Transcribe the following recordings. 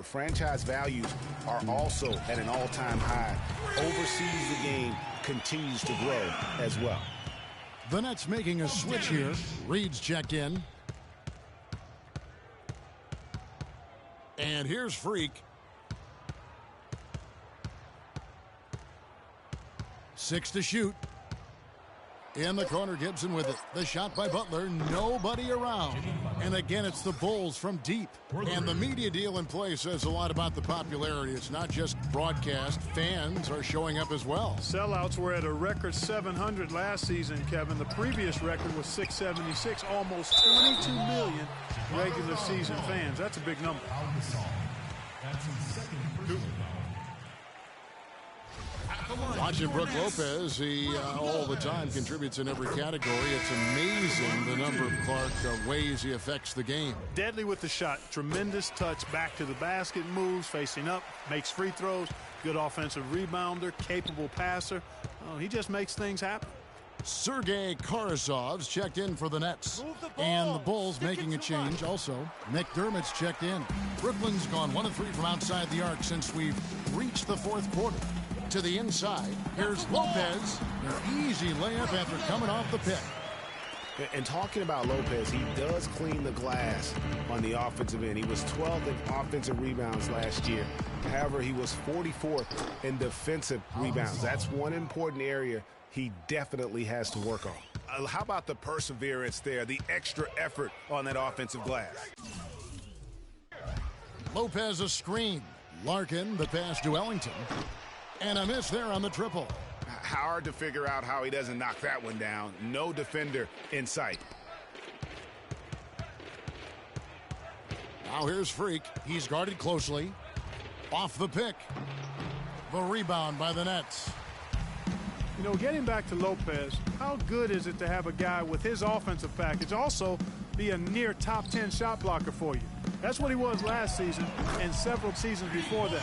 Franchise values are also at an all-time high. Oversees the game, continues to grow as well. The Nets making a switch here. Reed's checked in. And here's Freak. 6 to shoot. In the corner, Gibson with it. The shot by Butler, nobody around. And again, it's the Bulls from deep. And the media deal in play says a lot about the popularity. It's not just broadcast. Fans are showing up as well. Sellouts were at a record 700 last season, Kevin. The previous record was 676, almost 22 million regular season fans. That's a big number. Watching Brook Lopez, he all the time contributes in every category. It's amazing the number of ways he affects the game. Deadly with the shot. Tremendous touch back to the basket, moves, facing up, makes free throws. Good offensive rebounder, capable passer. Oh, he just makes things happen. Sergei Karasov's checked in for the Nets. And the Bulls making a change also. McDermott's checked in. Brooklyn's gone 1 of 3 from outside the arc since we've reached the 4th quarter. To the inside, here's Lopez. An easy layup after coming off the pick. And talking about Lopez, he does clean the glass on the offensive end. He was 12th in offensive rebounds last year. However, he was 44th in defensive rebounds. That's one important area he definitely has to work on. How about the perseverance there, the extra effort on that offensive glass? Lopez a screen. Larkin the pass to Ellington. And a miss there on the triple. Hard to figure out how he doesn't knock that one down. No defender in sight. Now here's Freak. He's guarded closely. Off the pick. The rebound by the Nets. You know, getting back to Lopez, how good is it to have a guy with his offensive package also be a near top 10 shot blocker for you? That's what he was last season and several seasons before that.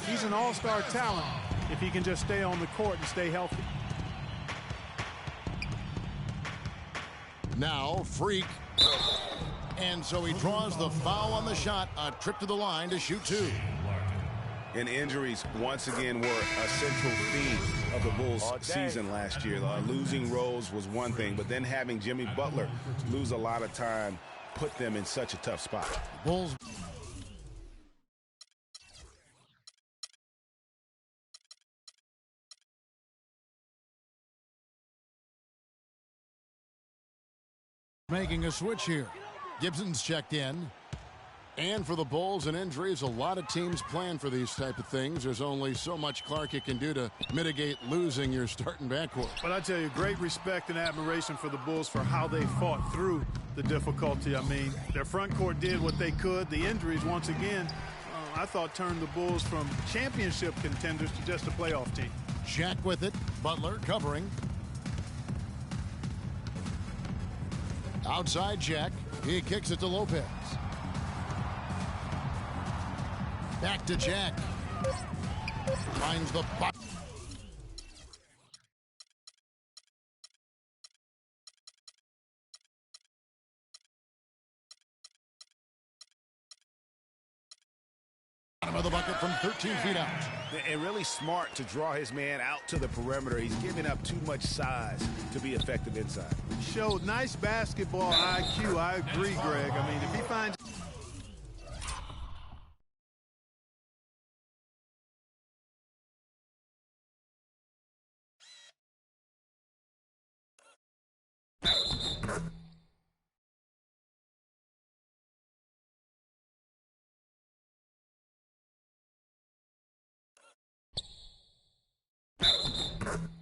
He's an all-star talent if he can just stay on the court and stay healthy. Now Freak. And so he draws the foul on the shot. A trip to the line to shoot 2. And injuries once again were a central theme of the Bulls season last year. Losing Rose was one thing, but then having Jimmy Butler lose a lot of time put them in such a tough spot. Bulls. Making a switch here. Gibson's checked in. And for the Bulls and injuries, a lot of teams plan for these type of things. There's only so much Clark can do to mitigate losing your starting backcourt. But I tell you, great respect and admiration for the Bulls for how they fought through the difficulty. I mean, their front court did what they could. The injuries, once again, I thought turned the Bulls from championship contenders to just a playoff team. Shaq with it. Butler covering. Outside Jack. He kicks it to Lopez. Back to Jack. Finds the bottom of the bucket from 13 feet out. And really smart to draw his man out to the perimeter. He's giving up too much size to be effective inside. Showed nice basketball IQ. I agree, Greg. I mean, if he finds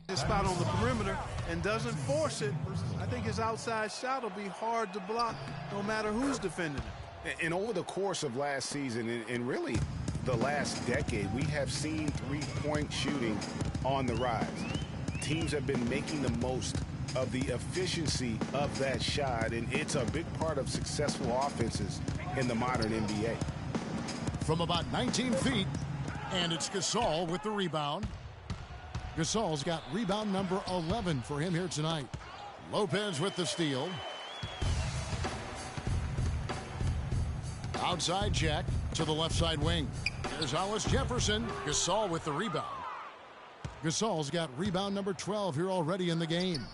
his spot on the perimeter and doesn't force it, I think his outside shot will be hard to block no matter who's defending it. And over the course of last season and really the last decade, we have seen three-point shooting on the rise. Teams have been making the most of the efficiency of that shot, and it's a big part of successful offenses in the modern NBA. From about 19 feet, and it's Gasol with the rebound. Gasol's got rebound number 11 for him here tonight. Lopez with the steal. Outside Jack. to the left side wing. There's Hollis Jefferson. Gasol with the rebound. Gasol's got rebound number 12 here already in the game.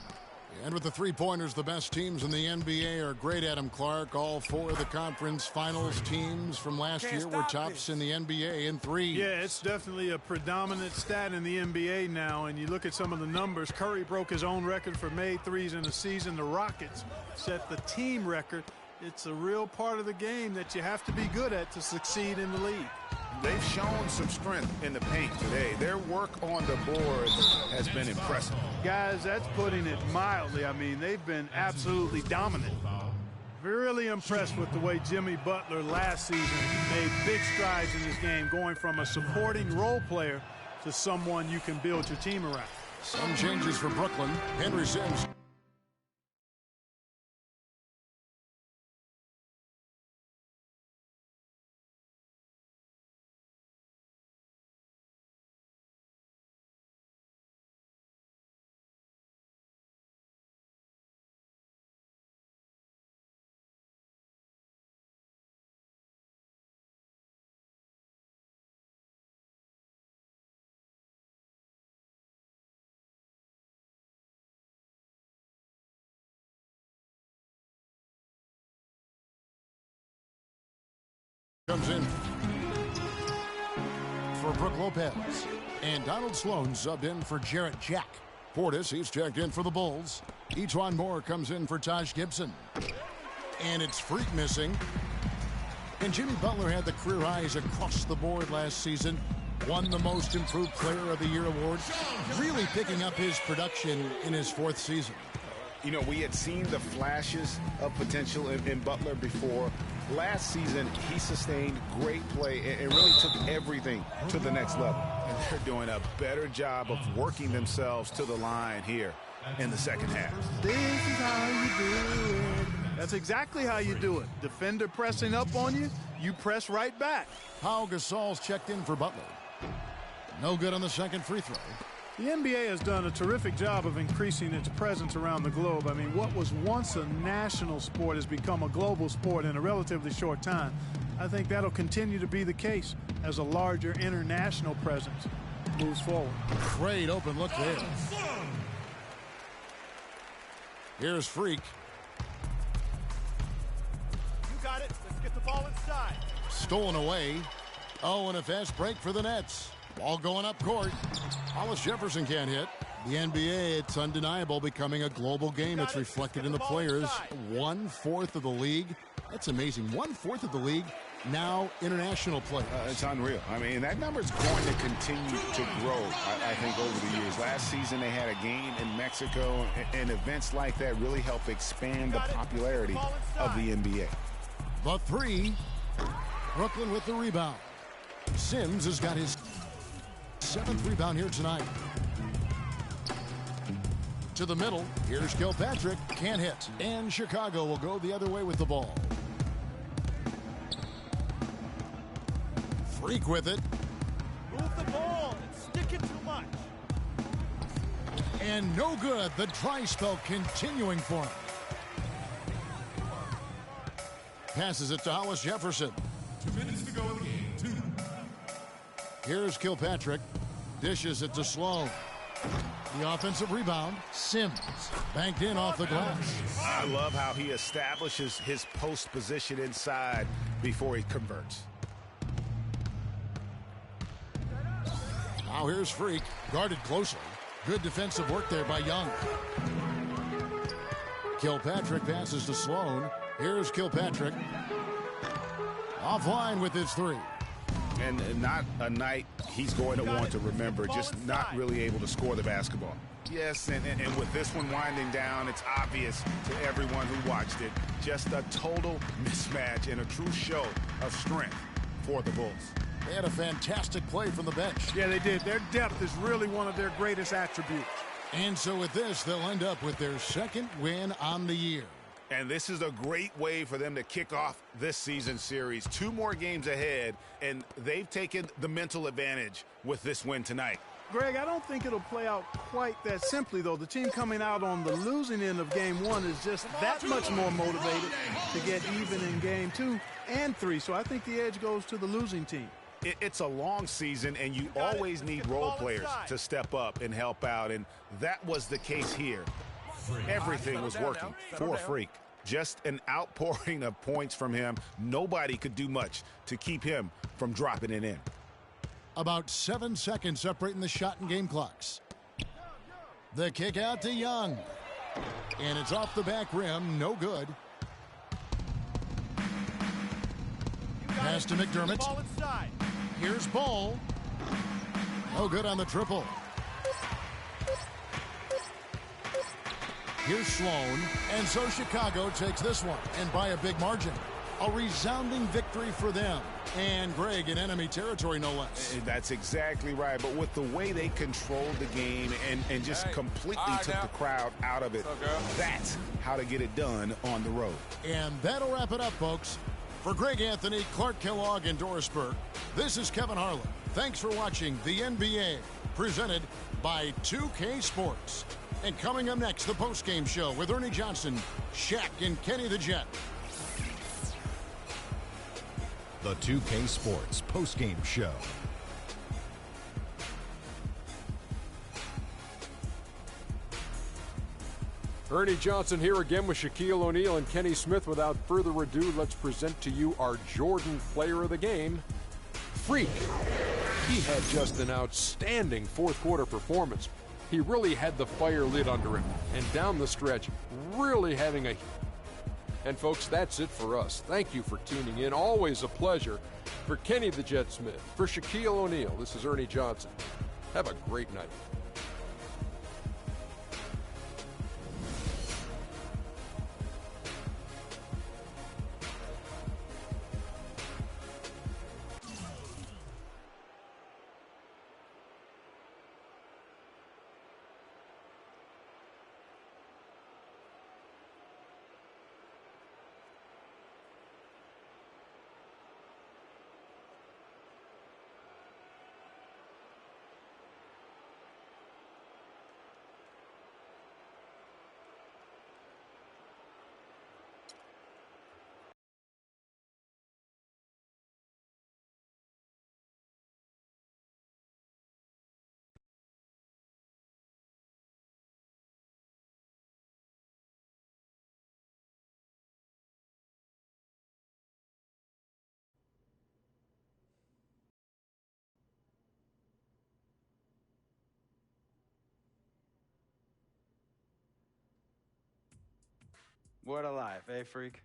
And with the three-pointers, the best teams in the NBA are great, Adam Clark. All four of the conference finals teams from last year were tops in the NBA in threes. Yeah, it's definitely a predominant stat in the NBA now. And you look at some of the numbers. Curry broke his own record for made threes in a season. The Rockets set the team record. It's a real part of the game that you have to be good at to succeed in the league. They've shown some strength in the paint today. Their work on the boards has been impressive. Guys, that's putting it mildly. I mean, they've been absolutely dominant. Really impressed with the way Jimmy Butler last season made big strides in this game, going from a supporting role player to someone you can build your team around. Some changes for Brooklyn. Henry Sims. Comes in for Brook Lopez. And Donald Sloan subbed in for Jarrett Jack. Portis, he's checked in for the Bulls. Etuan Moore comes in for Taj Gibson. And it's Freak missing. And Jimmy Butler had the career highs across the board last season. Won the Most Improved Player of the Year award. Really picking up his production in his fourth season. You know, we had seen the flashes of potential in Butler before. Last season, he sustained great play and really took everything to the next level. And they're doing a better job of working themselves to the line here in the second half. This is how you do it. That's exactly how you do it. Defender pressing up on you, you press right back. Pau Gasol's checked in for Butler. No good on the second free throw. The NBA has done a terrific job of increasing its presence around the globe. I mean, what was once a national sport has become a global sport in a relatively short time. I think that'll continue to be the case as a larger international presence moves forward. Great open look there. Here's Freak. You got it. Let's get the ball inside. Stolen away. Oh, and a fast break for the Nets. Ball going up court. Hollis Jefferson can't hit. The NBA, it's undeniable, becoming a global game. It's reflected in the players. 1/4 of the league. That's amazing. 1/4 of the league now international play. It's unreal. I mean, that number is going to continue to grow, I think, over the years. Last season, they had a game in Mexico, and events like that really help expand the popularity of the NBA. The three. Brooklyn with the rebound. Sims has got his 7th rebound here tonight. To the middle. Here's Kilpatrick. Can't hit. And Chicago will go the other way with the ball. Freak with it. Move the ball and stick it too much. And no good. The dry spell continuing for him. Passes it to Hollis Jefferson. 2 minutes to go in the game. 2. Here's Kilpatrick. Dishes it to Sloan. The offensive rebound. Sims. Banked in off the glass. I love how he establishes his post position inside before he converts. Now here's Freak. Guarded closely. Good defensive work there by Young. Kilpatrick passes to Sloan. Here's Kilpatrick. Offline with his three. And not a night he's going to want to remember, just not really able to score the basketball. Yes, and with this one winding down, it's obvious to everyone who watched it. Just a total mismatch and a true show of strength for the Bulls. They had a fantastic play from the bench. Yeah, they did. Their depth is really one of their greatest attributes. And so with this, they'll end up with their 2nd win on the year. And this is a great way for them to kick off this season series. 2 more games ahead, and they've taken the mental advantage with this win tonight. Greg, I don't think it'll play out quite that simply, though. The team coming out on the losing end of game one is just that much more motivated to get even in game 2 and 3. So I think the edge goes to the losing team. It's a long season, and you always need role players to step up and help out, and that was the case here. Everything was working for Freak. Just an outpouring of points from him. Nobody could do much to keep him from dropping it in. About 7 seconds separating the shot and game clocks. The kick out to Young. And it's off the back rim. No good. Pass to McDermott. Ball inside. Here's Ball. No good on the triple. Here's Sloan. And so Chicago takes this one, and by a big margin. A resounding victory for them. And Greg, in enemy territory, no less. That's exactly right. But with the way they controlled the game and just completely took the crowd out of it, that's how to get it done on the road. And that'll wrap it up, folks. For Greg Anthony, Clark Kellogg, and Doris Burke, this is Kevin Harlan. Thanks for watching the NBA, presented by 2K Sports. And coming up next, the postgame show with Ernie Johnson, Shaq, and Kenny the Jet. The 2K Sports postgame show. Ernie Johnson here again with Shaquille O'Neal and Kenny Smith. Without further ado, let's present to you our Jordan Player of the Game, Freak. He had just an outstanding fourth quarter performance. He really had the fire lit under him, and down the stretch, really having a... And folks, that's it for us. Thank you for tuning in. Always a pleasure. For Kenny the Jet Smith, for Shaquille O'Neal, this is Ernie Johnson. Have a great night. What a life, eh, Freak?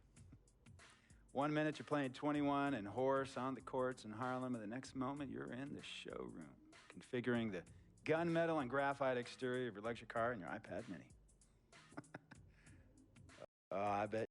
1 minute you're playing 21 and horse on the courts in Harlem, and the next moment you're in the showroom, configuring the gunmetal and graphite exterior of your luxury car and your iPad mini. Oh, I bet.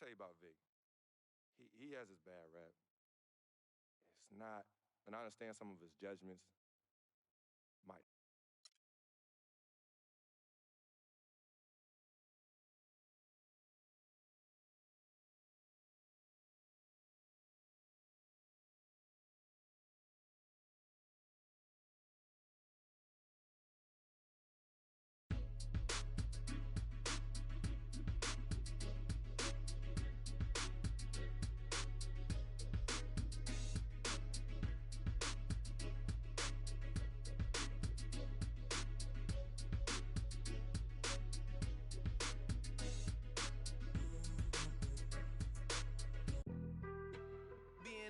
Tell you about Vic. He has his bad rap. It's not, and I understand some of his judgments. might.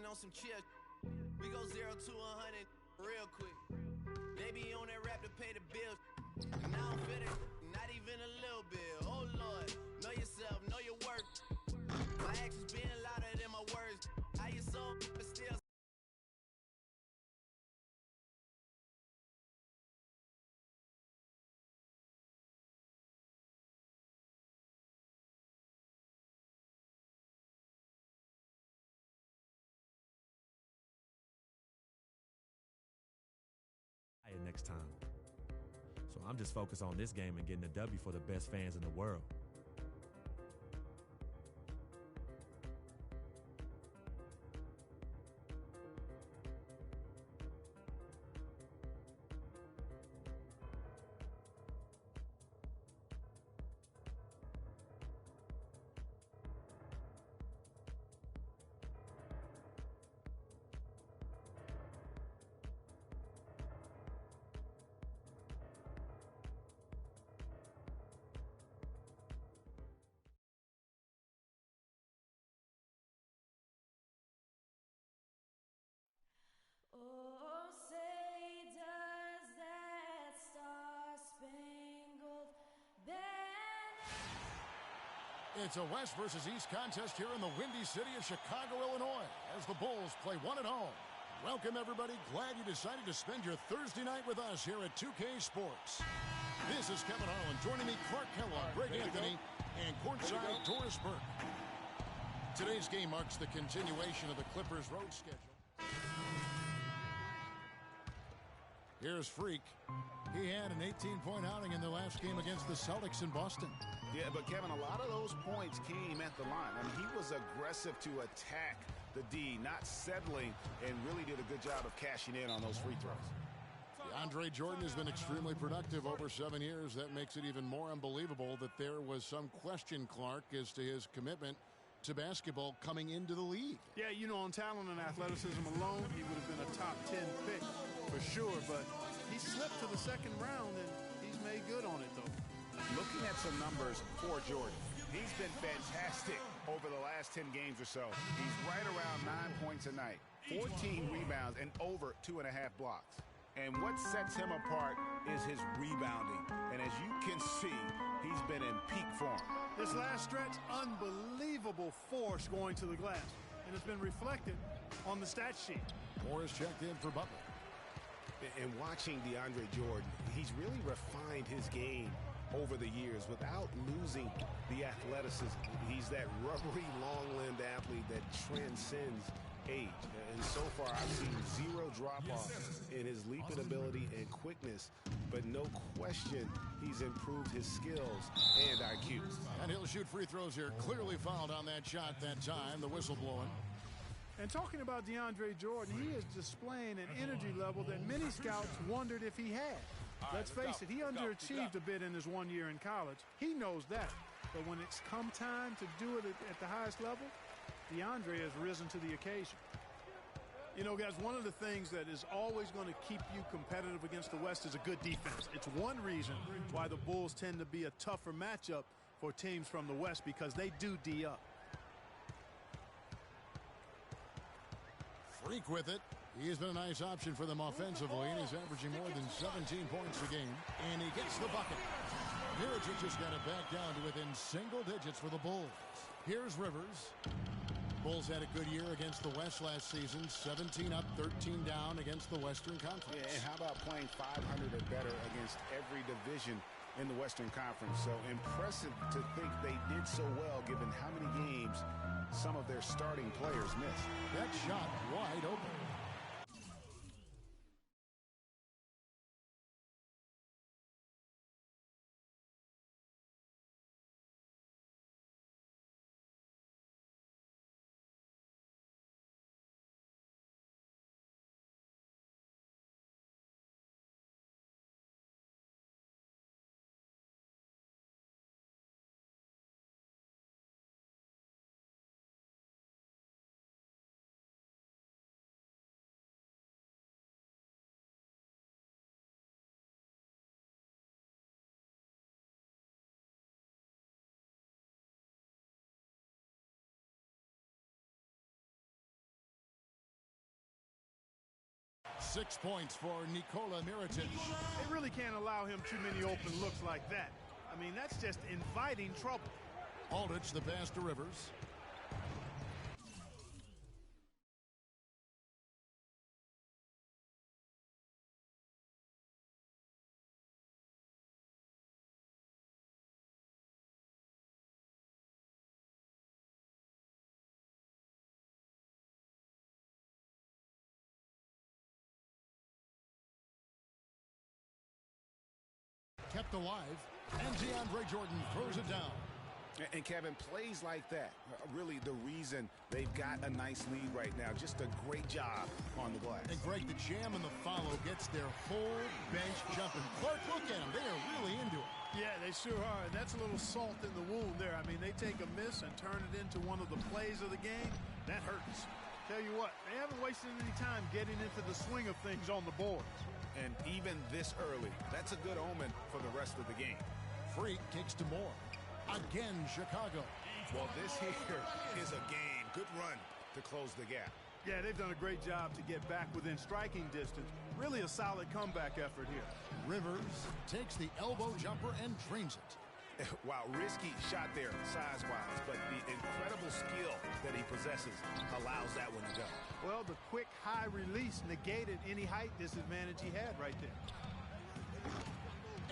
On some chill, we go 0 to 100 real quick. They be on that rap to pay the bills, and I don't feel it, not even a little bit. Oh Lord, know yourself, know your worth. My actions being louder than my words. How you so but still. Next time. So I'm just focused on this game and getting a W for the best fans in the world. Oh, say does that star-spangled banner. It's a West versus East contest here in the windy city of Chicago, Illinois, as the Bulls play one at home. Welcome, everybody. Glad you decided to spend your Thursday night with us here at 2K Sports. This is Kevin Harlan. Joining me, Clark Kellogg, Greg Anthony, and courtside Doris Burke. Today's game marks the continuation of the Clippers' road schedule. Here's Freak. He had an 18-point outing in the last game against the Celtics in Boston. Yeah, but Kevin, a lot of those points came at the line. I mean, he was aggressive to attack the D, not settling, and really did a good job of cashing in on those free throws. DeAndre Jordan has been extremely productive over 7 years. That makes it even more unbelievable that there was some question, Clark, as to his commitment to basketball coming into the league. Yeah, you know, on talent and athleticism alone, he would have been a top 10 pick for sure, but he slipped to the second round, and he's made good on it, though. Looking at some numbers for Jordan, he's been fantastic over the last 10 games or so. He's right around 9 points a night, 14 rebounds, and over 2.5 blocks. And what sets him apart is his rebounding. And as you can see, he's been in peak form. This last stretch, unbelievable force going to the glass. And it's been reflected on the stat sheet. Moore is checked in for Butler. And watching DeAndre Jordan, he's really refined his game over the years without losing the athleticism. He's that rubbery, long-limbed athlete that transcends age. And so far, I've seen zero drop-off in his leaping ability and quickness. But no question, he's improved his skills and IQ. And he'll shoot free throws here. Clearly fouled on that shot that time. The whistle blowing. And talking about DeAndre Jordan, he is displaying an energy level that many scouts wondered if he had. Let's face it, he underachieved a bit in his 1 year in college. He knows that. But when it's come time to do it at the highest level, DeAndre has risen to the occasion. You know, guys, one of the things that is always going to keep you competitive against the West is a good defense. It's one reason why the Bulls tend to be a tougher matchup for teams from the West, because they do D up. Freak with it. He has been a nice option for them offensively, and he's averaging more than 17 points a game. And he gets the bucket. Mirotic just got it back down to within single digits for the Bulls. Here's Rivers. Bulls had a good year against the West last season. 17 up, 13 down against the Western Conference. Yeah, and how about playing 500 or better against every division in the Western Conference? So impressive to think they did so well given how many games some of their starting players missed. That shot wide open. 6 points for Nikola Mirotic. They really can't allow him too many open looks like that. I mean, that's just inviting trouble. Aldridge, the pass to Rivers. Kept alive, and DeAndre Jordan throws it down. And Kevin, plays like that are really the reason they've got a nice lead right now. Just a great job on the glass. And Greg, the jam and the follow gets their whole bench jumping. Clark, look at them. They are really into it. Yeah, they sure are. And that's a little salt in the wound there. I mean, they take a miss and turn it into one of the plays of the game. That hurts. Tell you what, they haven't wasted any time getting into the swing of things on the boards. And even this early, that's a good omen for the rest of the game. Freak kicks to Moore. Again, Chicago. Well, this here is a game. Good run to close the gap. Yeah, they've done a great job to get back within striking distance. Really a solid comeback effort here. Rivers takes the elbow jumper and drains it. Wow, risky shot there size-wise, but the incredible skill that he possesses allows that one to go. Well, the quick high release negated any height disadvantage he had right there.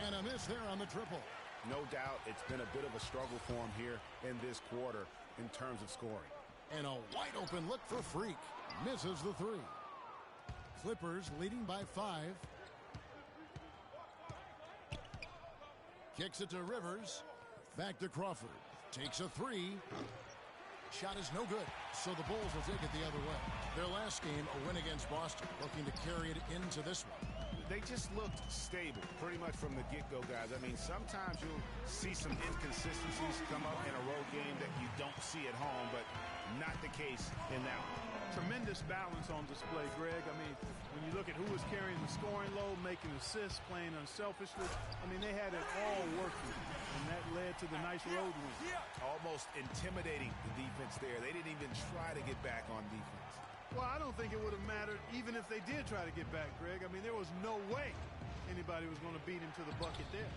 And a miss there on the triple. No doubt it's been a bit of a struggle for him here in this quarter in terms of scoring. And a wide open look for Freak. Misses the three. Clippers leading by 5. Kicks it to Rivers. Back to Crawford. Takes a 3. Shot is no good, so the Bulls will take it the other way. Their last game, a win against Boston, looking to carry it into this one. They just looked stable pretty much from the get-go, guys. I mean, sometimes you'll see some inconsistencies come up in a road game that you don't see at home, but not the case in that one. Tremendous balance on display, Greg. I mean, when you look at who was carrying the scoring load, making assists, playing unselfishly, I mean, they had it all working, and that led to the nice road win. Almost intimidating the defense there. They didn't even try to get back on defense. Well, I don't think it would have mattered even if they did try to get back, Greg. I mean, there was no way anybody was going to beat him to the bucket there.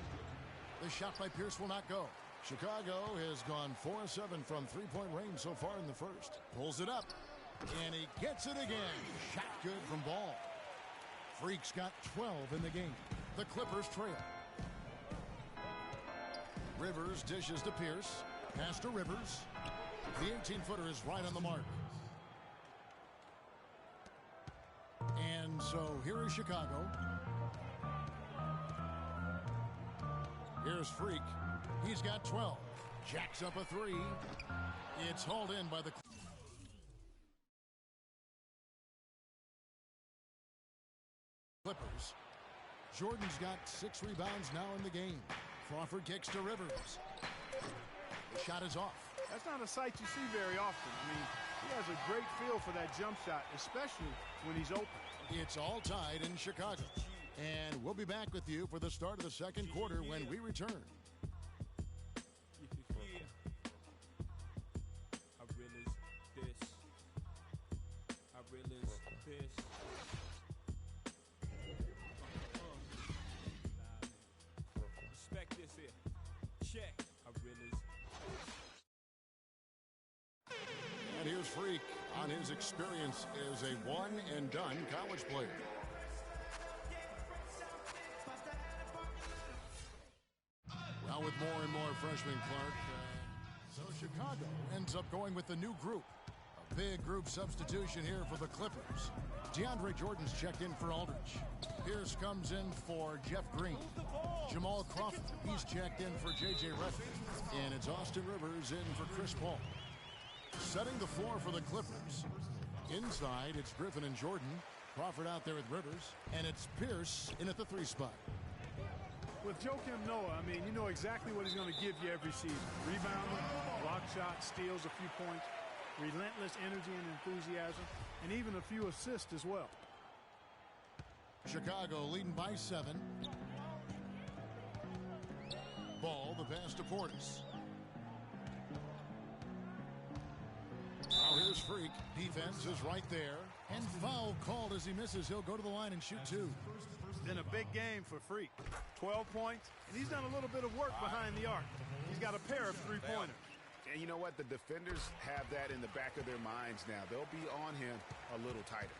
The shot by Pierce will not go. Chicago has gone 4-7 from three-point range so far in the first. Pulls it up, and he gets it again. Shot good from Ball. Freak's got 12 in the game. The Clippers trail. Rivers dishes to Pierce. Pass to Rivers. The 18-footer is right on the mark. And so here is Chicago. Here's Freak. He's got 12. Jacks up a 3. It's hauled in by the Clippers. Jordan's got 6 rebounds now in the game. Crawford kicks to Rivers. The shot is off. That's not a sight you see very often. I mean, he has a great feel for that jump shot, especially when he's open. It's all tied in Chicago. And we'll be back with you for the start of the second quarter when we return. Respect this here. Check. And here's Freak on his experience as a one-and-done college player. Well, with more and more freshmen, Clark, so Chicago ends up going with the new group. A big group substitution here for the Clippers. DeAndre Jordan's checked in for Aldridge. Pierce comes in for Jeff Green. Jamal Crawford, he's checked in for J.J. Redick. And it's Austin Rivers in for Chris Paul. Setting the floor for the Clippers. Inside, it's Griffin and Jordan. Crawford out there with Rivers. And it's Pierce in at the 3 spot. With Joakim Noah, I mean, you know exactly what he's going to give you every season. Rebounding, block shots, steals a few points, relentless energy and enthusiasm, and even a few assists as well. Chicago leading by 7. Ball, the pass to Portis. Now here's Freak. Defense is right there. And foul called as he misses. He'll go to the line and shoot 2. Been a big game for Freak. 12 points, and he's done a little bit of work behind the arc. He's got a pair of three-pointers. And you know what? The defenders have that in the back of their minds now. They'll be on him a little tighter.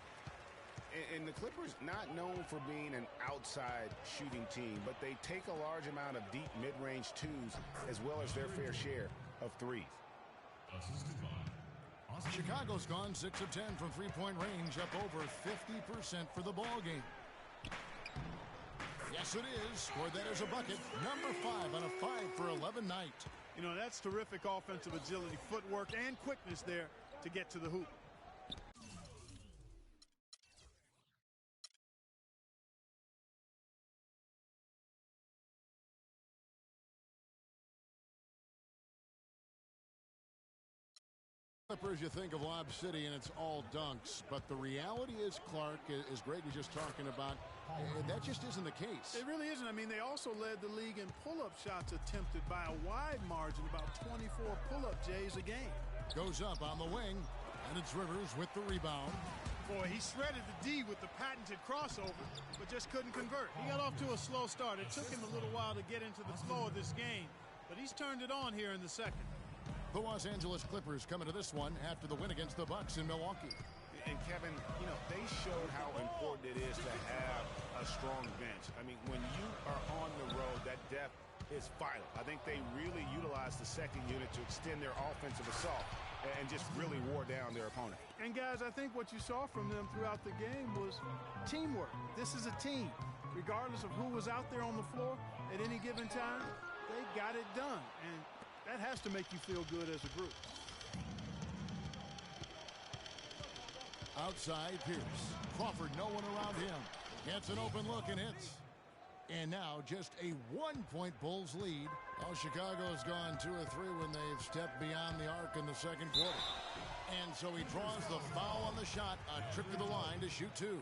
And the Clippers, not known for being an outside shooting team, but they take a large amount of deep mid-range twos as well as their fair share of threes. Chicago's gone 6 of 10 from three-point range, up over 50% for the ball game. Yes, it is. Scored that as a bucket. Number 5 on a 5 for 11 night. You know, that's terrific offensive agility, footwork, and quickness there to get to the hoop. Clippers, you think of Lob City and it's all dunks, but the reality is, Clark, as Greg was just talking about, that just isn't the case. It really isn't. I mean, they also led the league in pull-up shots attempted by a wide margin, about 24 pull-up Jays a game. Goes up on the wing, and it's Rivers with the rebound. Boy, he shredded the D with the patented crossover, but just couldn't convert. He got off to a slow start. It took him a little while to get into the flow of this game, but he's turned it on here in the second. The Los Angeles Clippers coming to this one after the win against the Bucks in Milwaukee. And Kevin, you know, they showed how important it is to have a strong bench. I mean, when you are on the road, that depth is vital. I think they really utilized the second unit to extend their offensive assault and just really wore down their opponent. And guys, I think what you saw from them throughout the game was teamwork. This is a team. Regardless of who was out there on the floor at any given time, they got it done. And that has to make you feel good as a group. Outside Pierce. Crawford, no one around him. Gets an open look and hits. And now just a 1-point Bulls lead. Well, Chicago's gone 2 of 3 when they've stepped beyond the arc in the second quarter. And so he draws the foul on the shot. A trip to the line to shoot 2.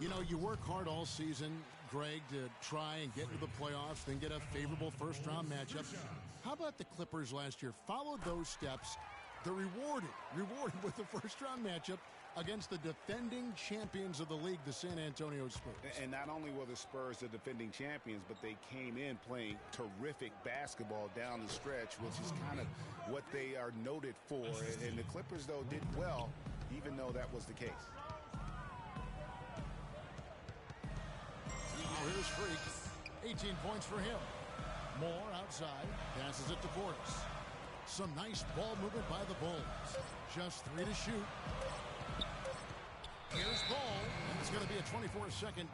You know, you work hard all season, Greg, to try and get into the playoffs, then get a favorable first-round matchup. How about the Clippers last year? Followed those steps. They're rewarded with the first-round matchup against the defending champions of the league, the San Antonio Spurs. And not only were the Spurs the defending champions, but they came in playing terrific basketball down the stretch, which is kind of what they are noted for. And the Clippers, though, did well, even though that was the case. Here's Freak. 18 points for him. Moore outside. Passes it to Portis. Some nice ball movement by the Bulls. Just 3 to shoot. Here's Ball. And it's going to be a 24-second.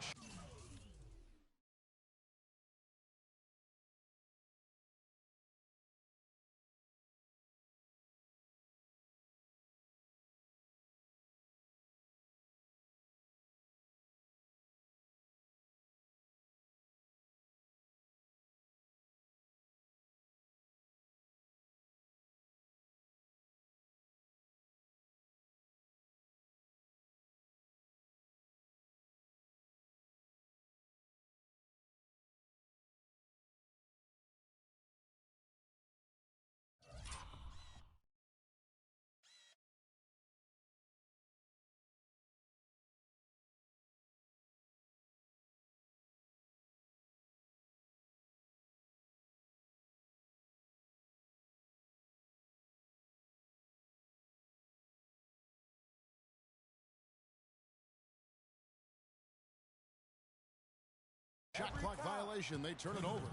Shot clock violation. They turn it over.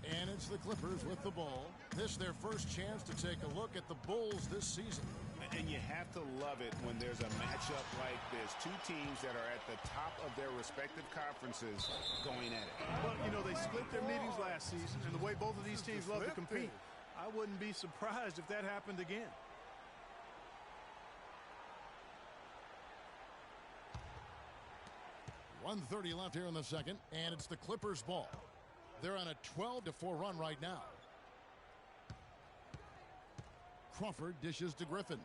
And it's the Clippers with the ball. This their first chance to take a look at the Bulls this season. And you have to love it when there's a matchup like this. Two teams that are at the top of their respective conferences going at it. Well, you know, they split their meetings last season, and the way both of these teams love to compete, I wouldn't be surprised if that happened again. .130 left here in the second, and it's the Clippers' ball. They're on a 12-4 run right now. Crawford dishes to Griffin.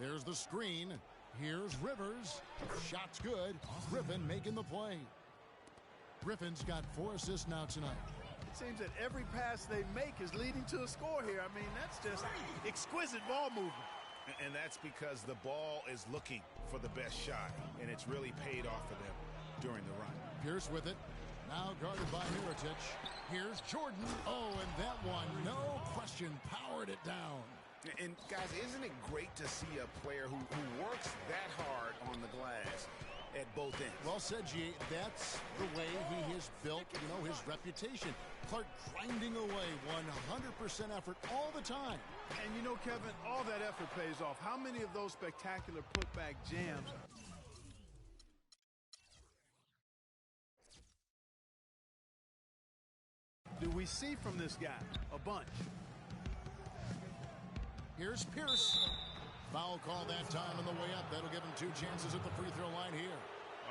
There's the screen. Here's Rivers. Shot's good. Griffin making the play. Griffin's got 4 assists now tonight. It seems that every pass they make is leading to a score here. I mean, that's just exquisite ball movement. And that's because the ball is looking for the best shot, and it's really paid off for them during the run. Pierce with it. Now guarded by Mirotic. Here's Jordan. Oh, and that one, no question, powered it down. And, guys, isn't it great to see a player who works that hard on the glass at both ends? Well said, G. That's the way he has built, his reputation. Clark grinding away, 100% effort all the time. And Kevin, all that effort pays off. How many of those spectacular putback jams? Do we see from this guy? A bunch. Here's Pierce. Foul call that time on the way up. That'll give him 2 chances at the free throw line here.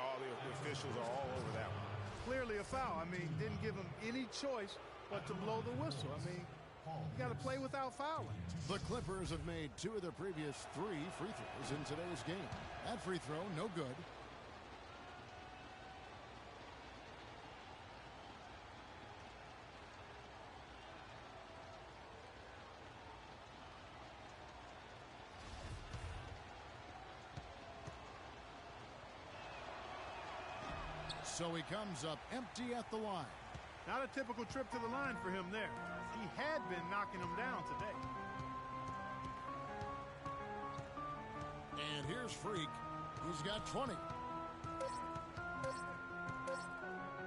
All the officials are all over that one. Clearly a foul. I mean, didn't give him any choice but to blow the whistle. I mean, you got to play without fouling. The Clippers have made 2 of their previous 3 free throws in today's game. That free throw, no good. So he comes up empty at the line. Not a typical trip to the line for him there. He had been knocking them down today. And here's Freak. He's got 20.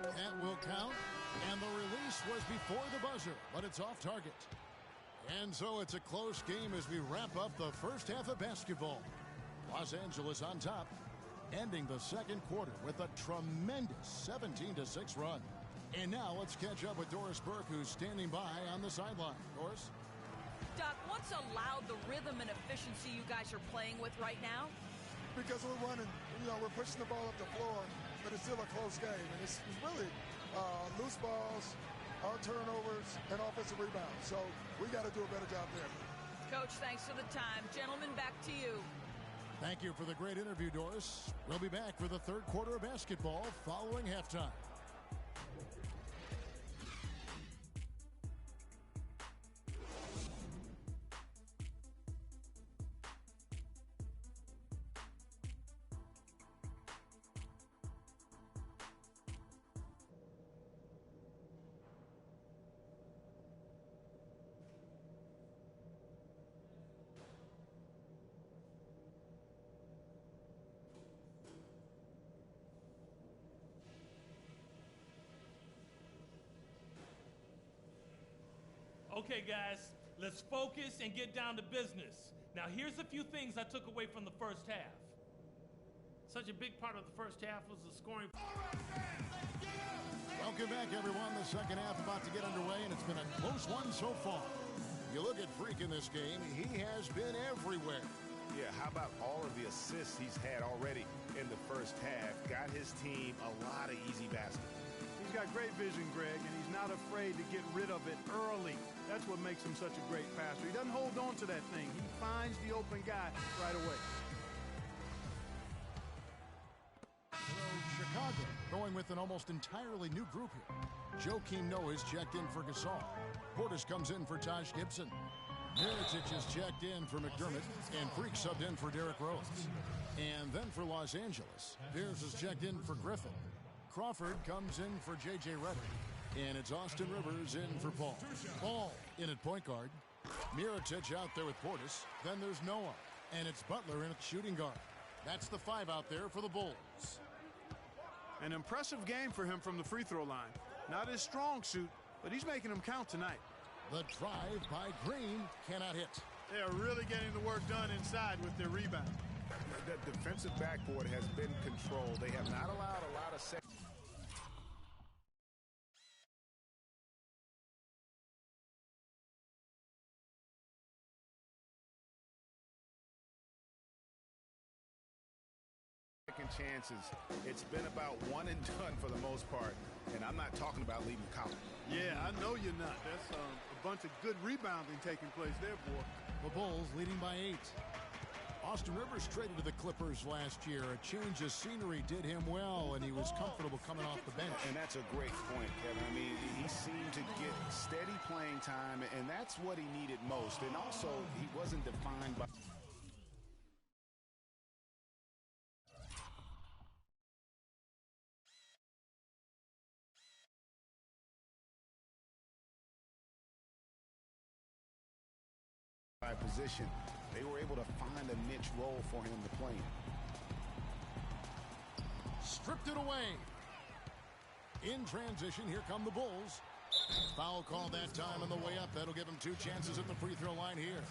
That will count. And the release was before the buzzer, but it's off target. And so it's a close game as we wrap up the first half of basketball. Los Angeles on top, ending the second quarter with a tremendous 17-6 run. And now let's catch up with Doris Burke, who's standing by on the sideline. Doris? Doc, what's allowed the rhythm and efficiency you guys are playing with right now? Because we're running, we're pushing the ball up the floor, but it's still a close game. And it's really loose balls, our turnovers, and offensive rebounds. So we got to do a better job there. Coach, thanks for the time. Gentlemen, back to you. Thank you for the great interview, Doris. We'll be back for the third quarter of basketball following halftime. Okay, guys, let's focus and get down to business. Now, here's a few things I took away from the first half. Such a big part of the first half was the scoring. Welcome back, everyone. The second half about to get underway, and it's been a close one so far. You look at Freak in this game, he has been everywhere. Yeah, how about all of the assists he's had already in the first half? Got his team a lot of easy baskets. He's got great vision, Greg, and he's not afraid to get rid of it early. That's what makes him such a great passer. He doesn't hold on to that thing. He finds the open guy right away. Chicago going with an almost entirely new group here. Joakim Noah is checked in for Gasol. Portis comes in for Taj Gibson. Mirotic is checked in for McDermott, and Freak subbed in for Derrick Rose. And then for Los Angeles, Pierce is checked in for Griffin. Crawford comes in for J.J. Redick. And it's Austin Rivers in for Paul. Ball in at point guard. Mirotic out there with Portis. Then there's Noah. And it's Butler in at shooting guard. That's the 5 out there for the Bulls. An impressive game for him from the free throw line. Not his strong suit, but he's making them count tonight. The drive by Green cannot hit. They are really getting the work done inside with their rebound. The defensive backboard has been controlled. They have not allowed a lot of second chances. It's been about one and done for the most part, and I'm not talking about leaving college. Yeah, I know you're not. That's a bunch of good rebounding taking place there, boy. The Bulls leading by 8. Austin Rivers traded to the Clippers last year. A change of scenery did him well, and he was comfortable coming off the bench. And that's a great point, Kevin. I mean, he seemed to get steady playing time, and that's what he needed most. And also, he wasn't defined by... position. They were able to find a niche role for him to play in. Stripped it away. In transition, here come the Bulls. Foul call that time on the way up. That'll give him 2 chances at the free throw line here.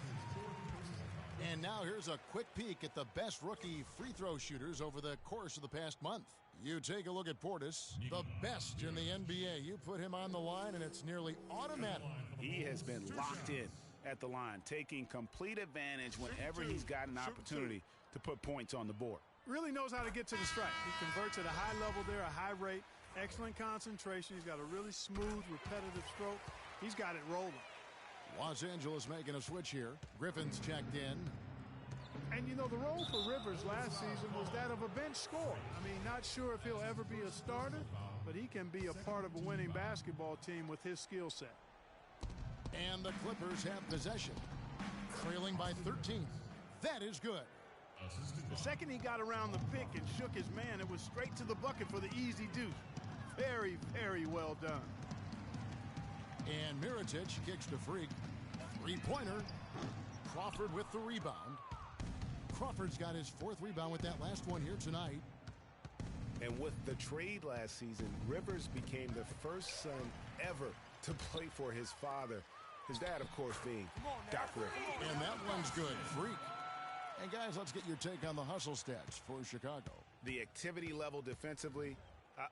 And now here's a quick peek at the best rookie free throw shooters over the course of the past month. You take a look at Portis, the best in the NBA. You put him on the line, and it's nearly automatic. He has been locked in at the line, taking complete advantage whenever he's got an opportunity to put points on the board. Really knows how to get to the strike. He converts at a high level there, a high rate, excellent concentration. He's got a really smooth, repetitive stroke. He's got it rolling. Los Angeles making a switch here. Griffin's checked in. And, you know, the role for Rivers last season was that of a bench scorer. I mean, not sure if he'll ever be a starter, but he can be a part of a winning basketball team with his skill set. And the Clippers have possession, trailing by 13. That is good. The second he got around the pick and shook his man, it was straight to the bucket for the easy deuce. Very, very well done. And Mirotic kicks to Freak. Three-pointer. Crawford with the rebound. Crawford's got his 4th rebound with that last one here tonight. And with the trade last season, Rivers became the first son ever to play for his father. His dad, of course, being Doc Rivers. And that one's good. Freak. And guys, let's get your take on the hustle stats for Chicago. The activity level defensively,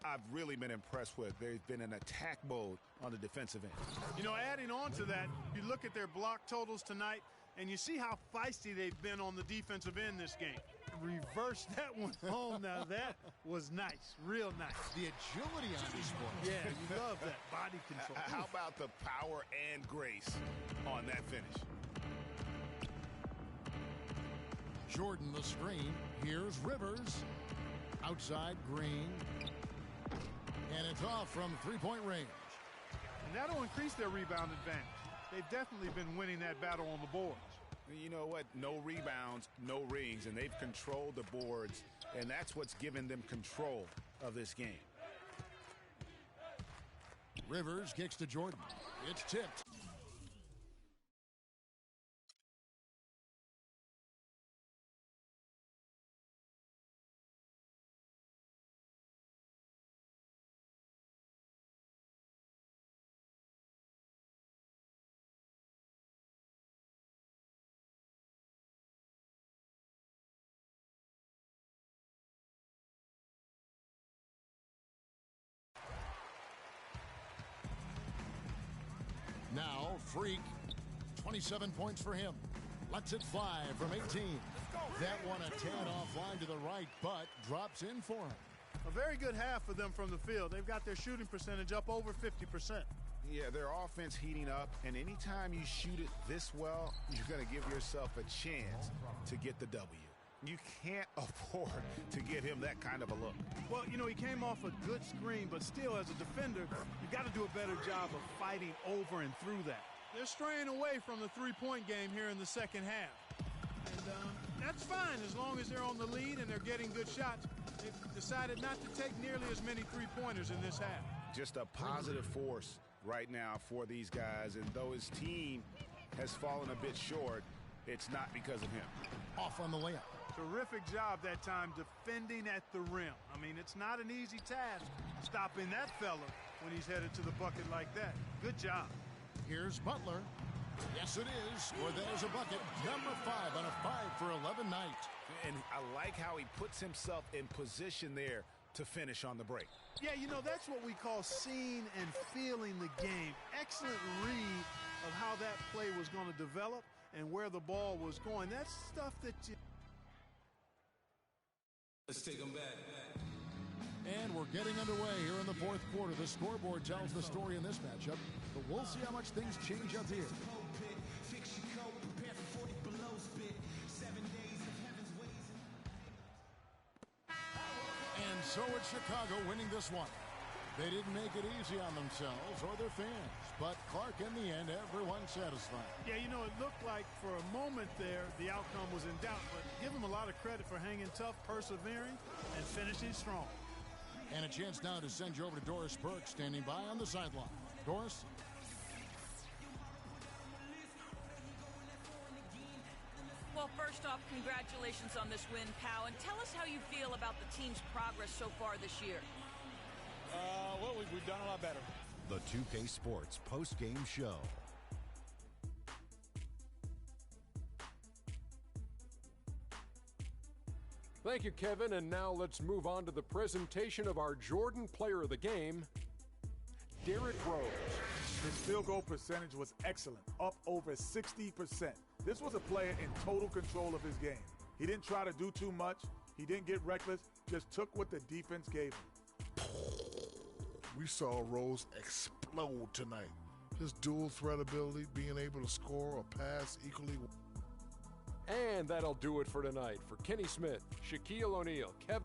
I've really been impressed with. There's been an attack mode on the defensive end. You know, adding on to that, you look at their block totals tonight, and you see how feisty they've been on the defensive end this game. Reverse that one home. Now, that was nice. Real nice. The agility on these boys. Yeah, you love that. Body control. How about the power and grace on that finish? Jordan the screen. Here's Rivers. Outside Green. And it's off from 3-point range. And that'll increase their rebound advantage. They've definitely been winning that battle on the boards. You know what? No rebounds, no rings, and they've controlled the boards, and that's what's given them control of this game. Rivers kicks to Jordan. It's tipped. Now, Freak, 27 points for him. Lets it fly from 18. That one a tad offline to the right, but drops in for him. A very good half for them from the field. They've got their shooting percentage up over 50%. Yeah, their offense heating up, and anytime you shoot it this well, you're going to give yourself a chance to get the W. You can't afford to get him that kind of a look. Well, you know, he came off a good screen, but still, as a defender, you got to do a better job of fighting over and through that. They're straying away from the three-point game here in the second half. And that's fine as long as they're on the lead and they're getting good shots. They've decided not to take nearly as many three-pointers in this half. Just a positive force right now for these guys, and though his team has fallen a bit short, it's not because of him. Off on the layup. Terrific job that time defending at the rim. I mean, it's not an easy task stopping that fella when he's headed to the bucket like that. Good job. Here's Butler. Yes, it is. Or there's a bucket. Number 5 on a 5-for-11 night. And I like how he puts himself in position there to finish on the break. Yeah, you know, that's what we call seeing and feeling the game. Excellent read of how that play was going to develop and where the ball was going. That's stuff that you... Let's take them back. And we're getting underway here in the fourth quarter. The scoreboard tells the story in this matchup, but we'll see how much things change up here. So it's Chicago winning this one. They didn't make it easy on themselves or their fans, but Clark, in the end, everyone satisfied. Yeah, you know, it looked like for a moment there the outcome was in doubt, but give them a lot of credit for hanging tough, persevering, and finishing strong. And a chance now to send you over to Doris Burke, standing by on the sideline. Doris? Well, first off, congratulations on this win, Pau, and tell us how you feel about the team's progress so far this year. Well, we've done a lot better. The 2K Sports post-game show. Thank you, Kevin, and now let's move on to the presentation of our Jordan Player of the Game, Derrick Rose. His field goal percentage was excellent, up over 60%. This was a player in total control of his game. He didn't try to do too much. He didn't get reckless, just took what the defense gave him. We saw Rose explode tonight. His dual threat ability, being able to score or pass equally. And that'll do it for tonight. For Kenny Smith, Shaquille O'Neal, Kevin.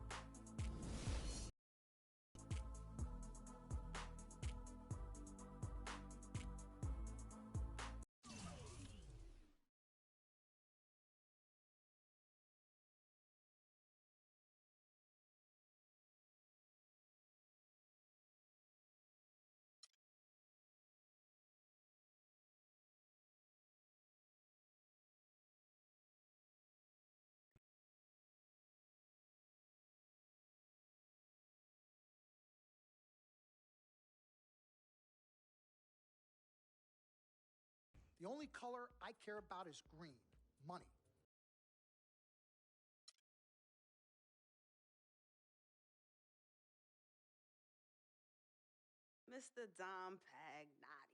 The only color I care about is green, money. Mr. Dom Pagnotti.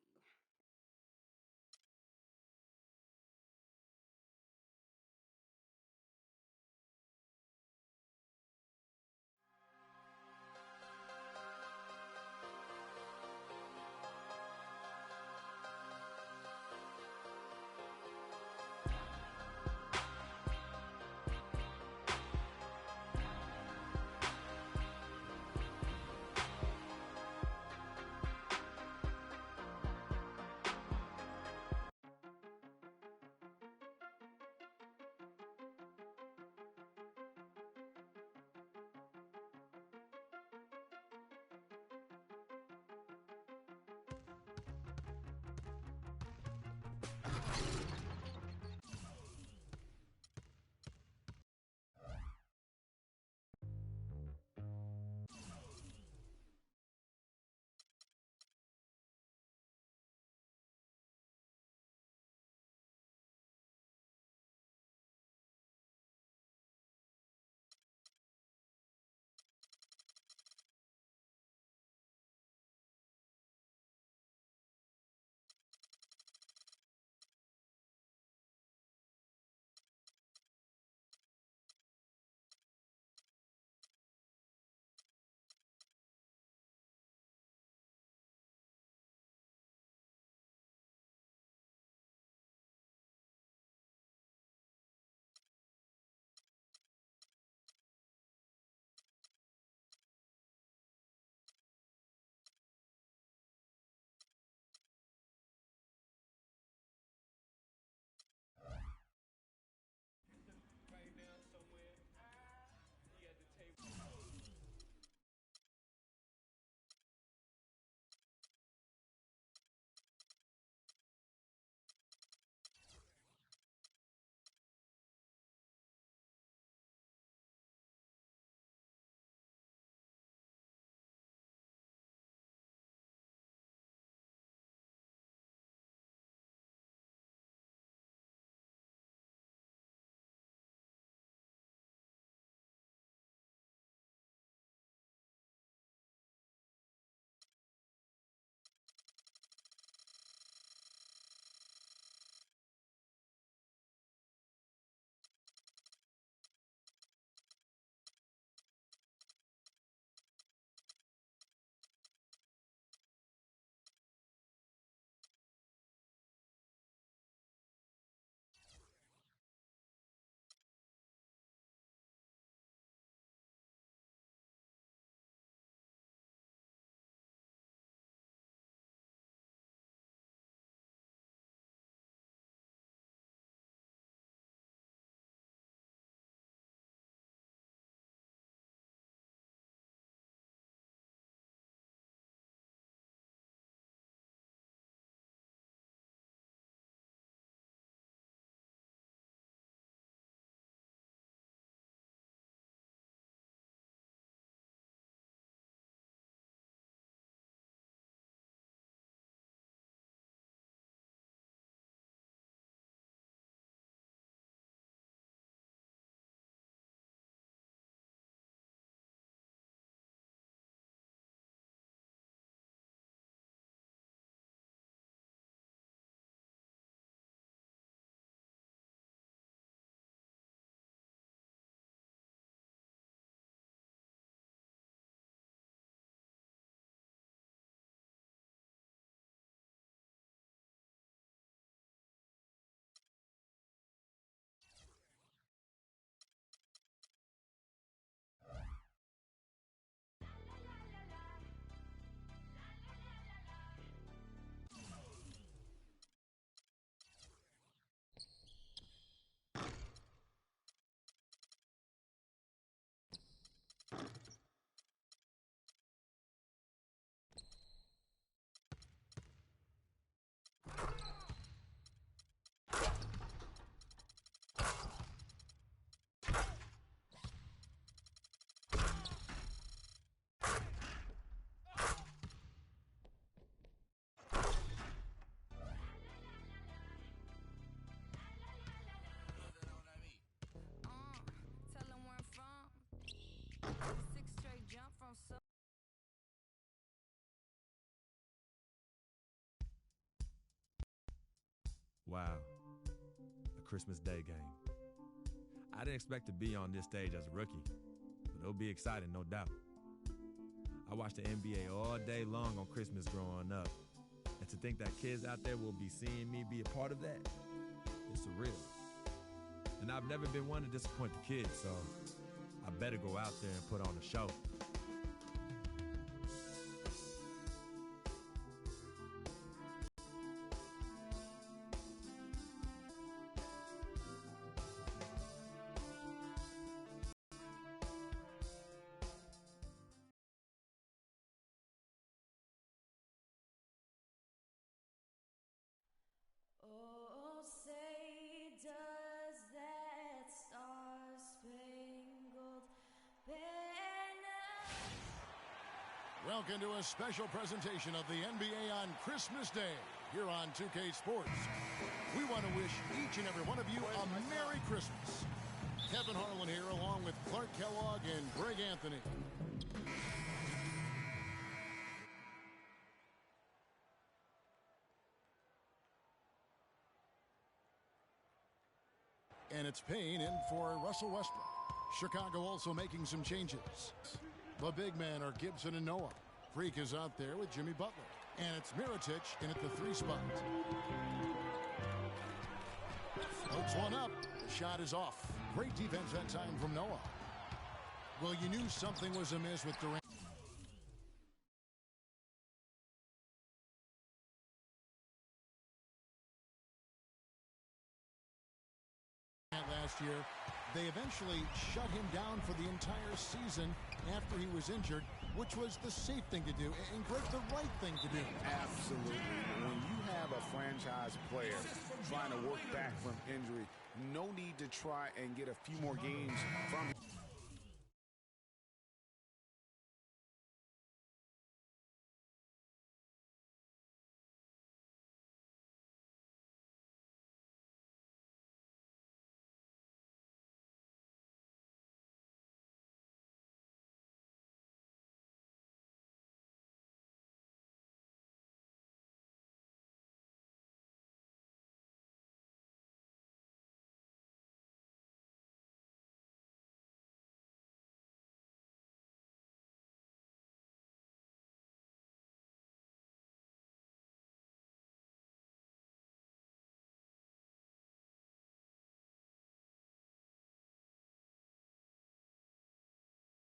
Wow. A Christmas Day game. I didn't expect to be on this stage as a rookie, but it'll be exciting, no doubt. I watched the NBA all day long on Christmas growing up, and to think that kids out there will be seeing me be a part of that, it's surreal. And I've never been one to disappoint the kids, so I better go out there and put on a show. Oh, say does that star-spangled banner. Welcome to a special presentation of the NBA on Christmas Day here on 2K Sports. We want to wish each and every one of you a Merry Christmas. Kevin Harlan here along with Clark Kellogg and Greg Anthony. And it's Payne in for Russell Westbrook. Chicago also making some changes. The big men are Gibson and Noah. Freak is out there with Jimmy Butler. And it's Mirotic in at the 3 spot. Hooks one up. The shot is off. Great defense that time from Noah. Well, you knew something was amiss with Durant. Last year, they eventually shut him down for the entire season after he was injured, which was the safe thing to do and Greg, the right thing to do. Absolutely. When you have a franchise player trying to work back from injury, no need to try and get a few more games from him.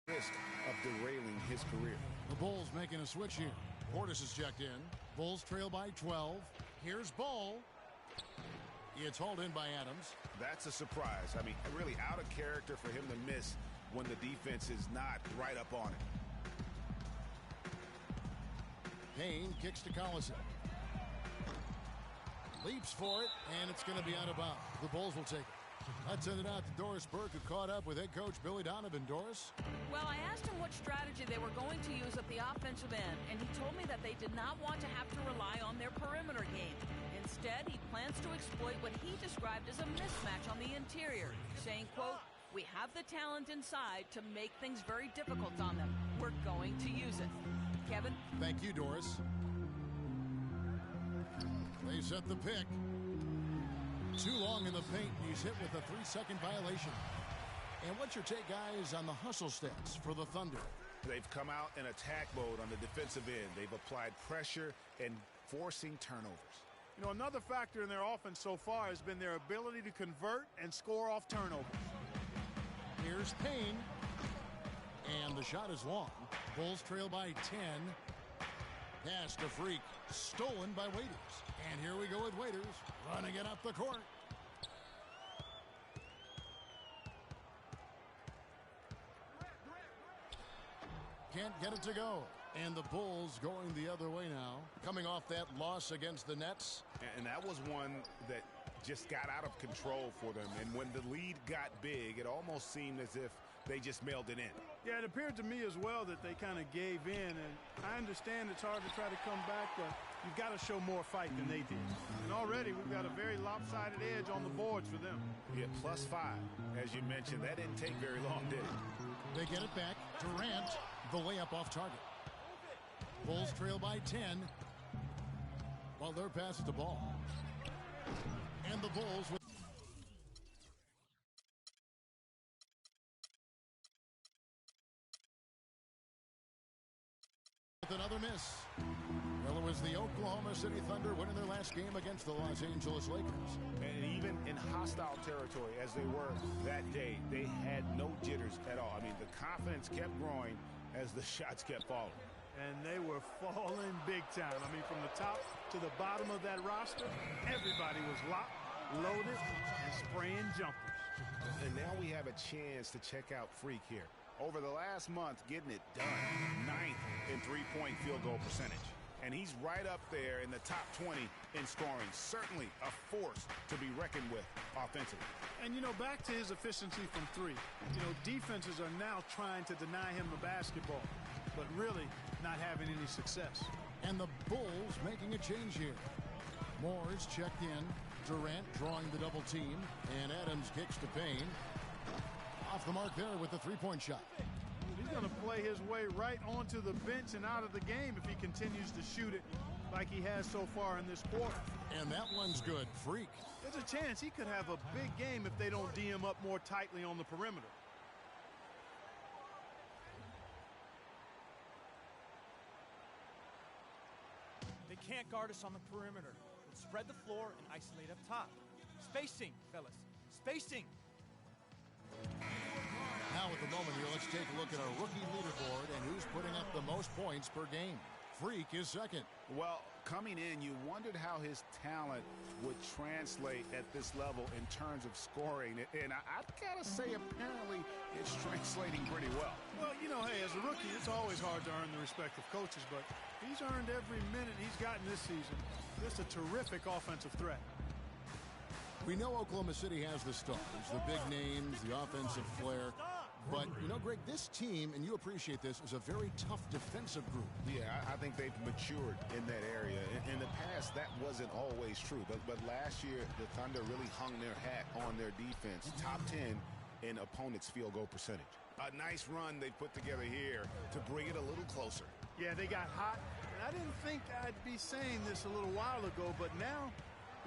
Risk of derailing his career. The Bulls making a switch here. Portis is checked in. Bulls trail by 12. Here's Ball. It's hauled in by Adams. That's a surprise. I mean, really out of character for him to miss when the defense is not right up on it. Payne kicks to Collison. Leaps for it, and it's going to be out of bounds. The Bulls will take it. Let's send it out to Doris Burke, who caught up with head coach Billy Donovan. Doris? Well, I asked him what strategy they were going to use at the offensive end, and he told me that they did not want to have to rely on their perimeter game. Instead, he plans to exploit what he described as a mismatch on the interior, saying, quote, "We have the talent inside to make things very difficult on them. We're going to use it." Kevin? Thank you, Doris. They set the pick. Too long in the paint, and he's hit with a 3-second violation. And what's your take, guys, on the hustle stats for the Thunder? They've come out in attack mode on the defensive end. They've applied pressure and forcing turnovers. You know, another factor in their offense so far has been their ability to convert and score off turnovers. Here's Payne. And the shot is long. Bulls trail by 10. Pass to Freak. Stolen by Waiters. And here we go with Waiters. Running it up the court. Can't get it to go. And the Bulls going the other way now. Coming off that loss against the Nets. And that was one that just got out of control for them. And when the lead got big, it almost seemed as if they just mailed it in. Yeah, it appeared to me as well that they kind of gave in. And I understand it's hard to try to come back, but you've got to show more fight than they did. And already we've got a very lopsided edge on the boards for them. Yeah, +5. As you mentioned, that didn't take very long, did it? They get it back. Durant, the layup off target. Bulls trail by 10. While their pass is the ball. And the Bulls with another miss. Well, it was the Oklahoma City Thunder winning their last game against the Los Angeles Lakers. And even in hostile territory, as they were that day, they had no jitters at all. I mean, the confidence kept growing as the shots kept falling. And they were falling big time. I mean, from the top to the bottom of that roster, everybody was locked, loaded, and spraying jumpers. And now we have a chance to check out Freak here. Over the last month, getting it done. 9th in three-point field goal percentage. And he's right up there in the top 20 in scoring. Certainly a force to be reckoned with offensively. And, you know, back to his efficiency from three. You know, defenses are now trying to deny him the basketball, but really not having any success. And the Bulls making a change here. Moore's checked in. Durant drawing the double team. And Adams kicks to Payne. Off the mark there with the three-point shot. He's going to play his way right onto the bench and out of the game if he continues to shoot it like he has so far in this quarter. And that one's good. Freak. There's a chance he could have a big game if they don't D him up more tightly on the perimeter. They can't guard us on the perimeter. Let's spread the floor and isolate up top. Spacing, fellas. Spacing. Now at the moment here, let's take a look at our rookie leaderboard and who's putting up the most points per game. Freak is second. Well, coming in, you wondered how his talent would translate at this level in terms of scoring. And I've got to say, apparently, it's translating pretty well. Well, you know, hey, as a rookie, it's always hard to earn the respect of coaches, but he's earned every minute he's gotten this season. Just a terrific offensive threat. We know Oklahoma City has the stars, the big names, the offensive flair. But, you know, Greg, this team, and you appreciate this, is a very tough defensive group. Yeah, I think they've matured in that area. In the past, that wasn't always true. But last year, the Thunder really hung their hat on their defense. Top 10 in opponents' field goal percentage. A nice run they put together here to bring it a little closer. Yeah, they got hot. And I didn't think I'd be saying this a little while ago, but now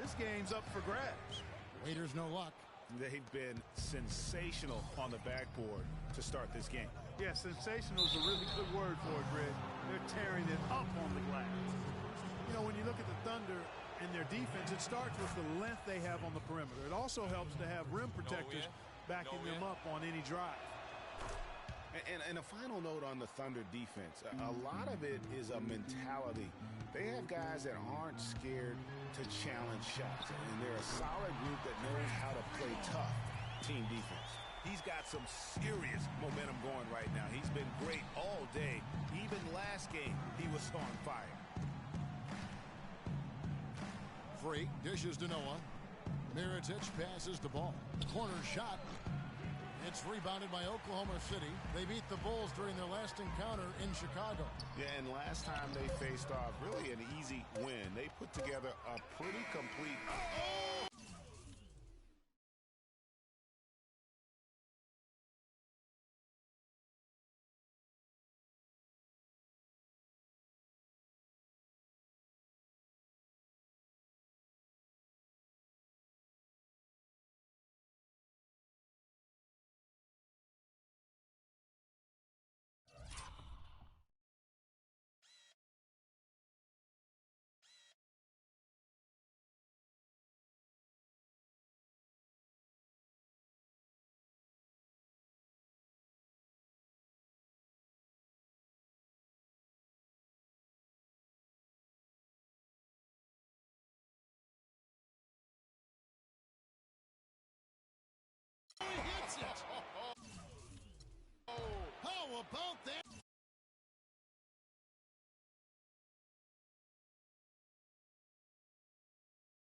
this game's up for grabs. Waiters no luck. They've been sensational on the backboard to start this game. Yeah, sensational is a really good word for it, Greg. They're tearing it up on the glass. You know, when you look at the Thunder and their defense, it starts with the length they have on the perimeter. It also helps to have rim protectors backing them up on any drive. And a final note on the Thunder defense. A lot of it is a mentality. They have guys that aren't scared to challenge shots. And they're a solid group that knows how to play tough team defense. He's got some serious momentum going right now. He's been great all day. Even last game, he was on fire. Freak dishes to Noah. Mirotic passes the ball. Corner shot. It's rebounded by Oklahoma City. They beat the Bulls during their last encounter in Chicago. Yeah, and last time they faced off, really an easy win. They put together a pretty complete... Hits it. How about that?